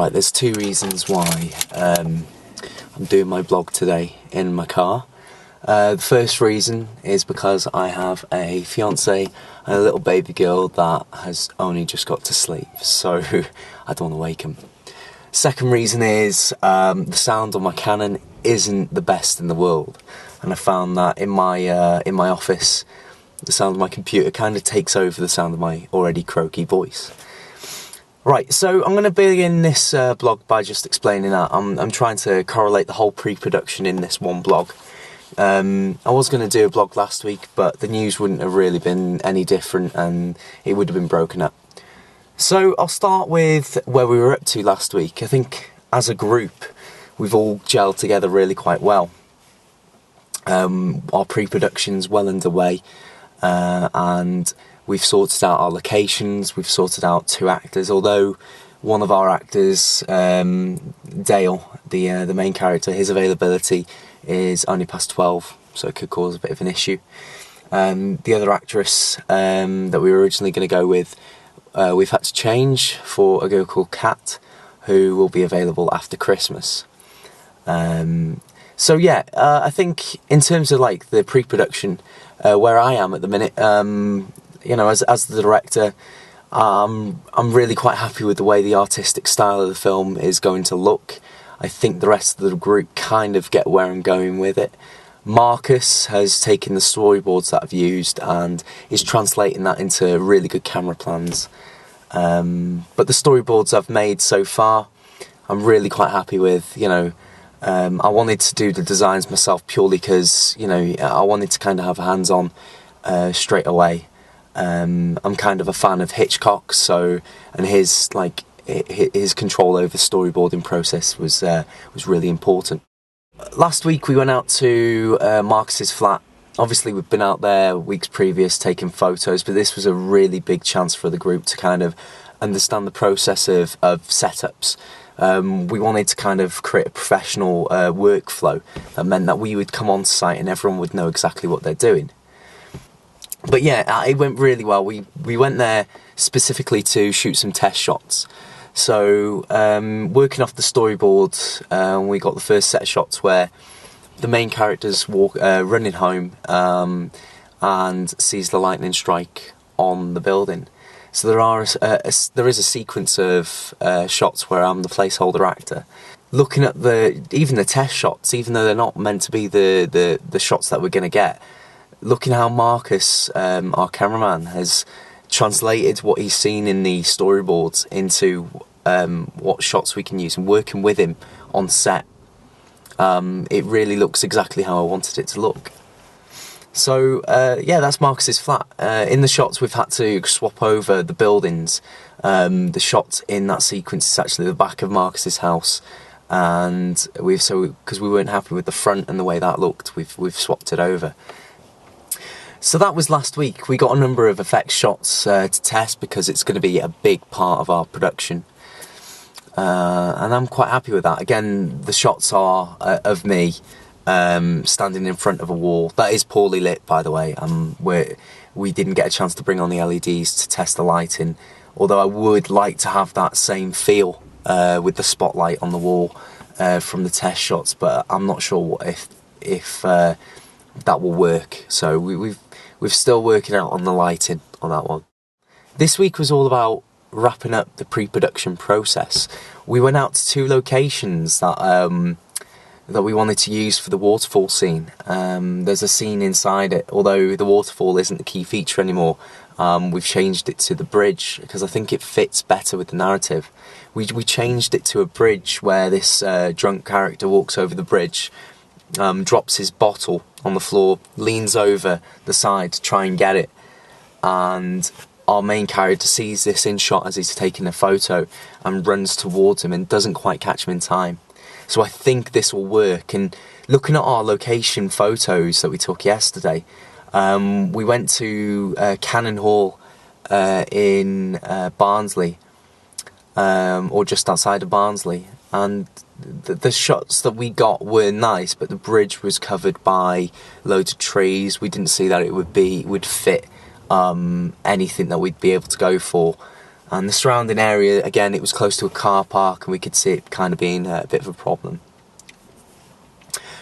Right, there's two reasons why I'm doing my blog today in my car. The first reason is because I have a fiance and a little baby girl that has only just got to sleep, so I don't want to wake him. Second reason is the sound on my Canon isn't the best in the world, and I found that in my office, the sound of my computer kind of takes over the sound of my already croaky voice. Right, so I'm going to begin this blog by just explaining that I'm trying to correlate the whole pre-production in this one blog. I was going to do a blog last week, but the news wouldn't have really been any different and it would have been broken up. So I'll start with where we were up to last week. I think as a group we've all gelled together really quite well. Our pre-production's well underway, and we've sorted out our locations, we've sorted out 2 actors, although one of our actors, Dale, the main character, his availability is only past 12, so it could cause a bit of an issue. The other actress that we were originally going to go with, we've had to change for a girl called Kat, who will be available after Christmas. So yeah, I think in terms of like the pre-production, where I am at the minute, you know, as the director, I'm really quite happy with the way the artistic style of the film is going to look. I think the rest of the group kind of get where I'm going with it. Marcus has taken the storyboards that I've used and is translating that into really good camera plans. But the storyboards I've made so far, I'm really quite happy with. You know, I wanted to do the designs myself purely because, you know, I wanted to kind of have hands-on straight away. I'm kind of a fan of Hitchcock, so, and his control over the storyboarding process was really important. Last week we went out to Marcus's flat. Obviously we've been out there weeks previous taking photos, but this was a really big chance for the group to kind of understand the process of setups. We wanted to kind of create a professional workflow that meant that we would come on site and everyone would know exactly what they're doing. But yeah, it went really well. We went there specifically to shoot some test shots. So working off the storyboard, we got the first set of shots where the main character's running home and sees the lightning strike on the building. So there is a sequence of shots where I'm the placeholder actor. Looking at even the test shots, even though they're not meant to be the shots that we're going to get, looking how Marcus, our cameraman, has translated what he's seen in the storyboards into what shots we can use, and working with him on set, it really looks exactly how I wanted it to look. So yeah, that's Marcus's flat. In the shots we've had to swap over the buildings. The shot in that sequence is actually the back of Marcus's house, and because we weren't happy with the front and the way that looked, we've swapped it over. So that was last week. We got a number of effects shots to test because it's going to be a big part of our production. And I'm quite happy with that. Again, the shots are of me standing in front of a wall. That is poorly lit, by the way. We didn't get a chance to bring on the LEDs to test the lighting, although I would like to have that same feel with the spotlight on the wall from the test shots, but I'm not sure if that will work. So we're still working out on the lighting on that one. This week was all about wrapping up the pre-production process. We went out to 2 locations that we wanted to use for the waterfall scene. There's a scene inside it, although the waterfall isn't the key feature anymore. We've changed it to the bridge because I think it fits better with the narrative. We changed it to a bridge where this drunk character walks over the bridge, drops his bottle on the floor, leans over the side to try and get it, and our main character sees this in shot as he's taking a photo and runs towards him and doesn't quite catch him in time. So I think this will work. And looking at our location photos that we took yesterday, we went to Cannon Hall in Barnsley, or just outside of Barnsley, and the shots that we got were nice, but the bridge was covered by loads of trees. We didn't see that it would fit anything that we'd be able to go for. And the surrounding area, again, it was close to a car park, and we could see it kind of being a bit of a problem.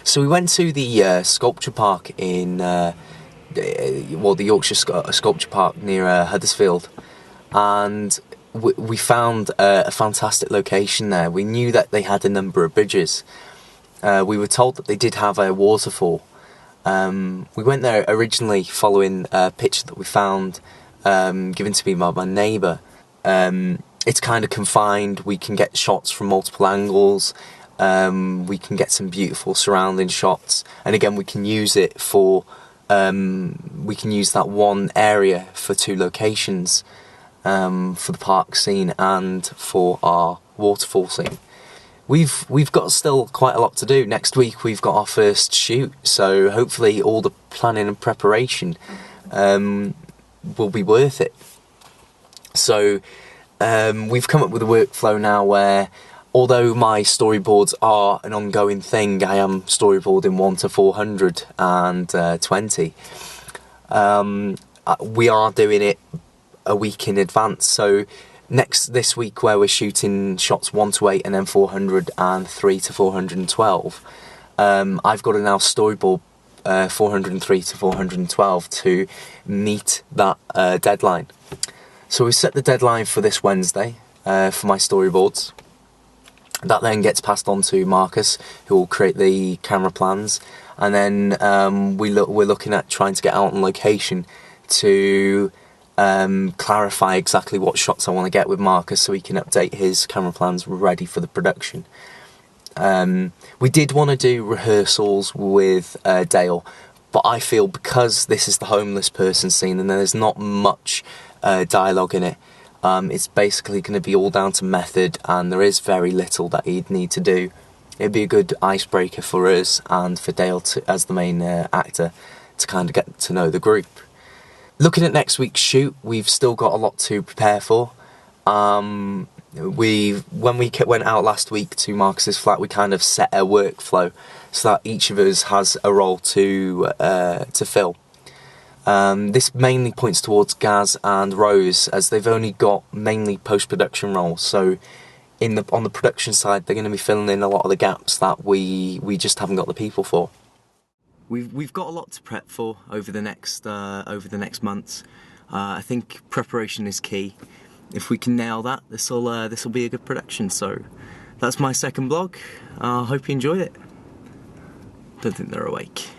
So we went to the sculpture park in, the Yorkshire Sculpture Park near Huddersfield, and we found a fantastic location there. We knew that they had a number of bridges. We were told that they did have a waterfall. We went there originally following a picture that we found given to me by my neighbour. It's kind of confined. We can get shots from multiple angles. We can get some beautiful surrounding shots, and again, we can use it for. We can use that one area for 2 locations, for the park scene and for our waterfall scene. We've got still quite a lot to do. Next week we've got our first shoot, so hopefully all the planning and preparation will be worth it. So we've come up with a workflow now where, although my storyboards are an ongoing thing, I am storyboarding 1 to 420. We are doing it a week in advance. So this week, where we're shooting shots 1 to 8 and then 400 and 3 to 412, I've got to now storyboard 403 to 412 to meet that deadline. So we set the deadline for this Wednesday for my storyboards. That then gets passed on to Marcus, who will create the camera plans, and then we're looking at trying to get out on location to clarify exactly what shots I want to get with Marcus, so he can update his camera plans ready for the production. We did want to do rehearsals with Dale, but I feel because this is the homeless person scene and there's not much dialogue in it, it's basically going to be all down to method, and there is very little that he'd need to do. It'd be a good icebreaker for us and for Dale as the main actor to kind of get to know the group. Looking at next week's shoot, we've still got a lot to prepare for. When we went out last week to Marcus's flat, we kind of set a workflow so that each of us has a role to fill. This mainly points towards Gaz and Rose, as they've only got mainly post-production roles. So on the production side, they're going to be filling in a lot of the gaps that we just haven't got the people for. We've got a lot to prep for over the next months. I think preparation is key. If we can nail that, this will be a good production. So that's my second vlog. I hope you enjoyed it. Don't think they're awake.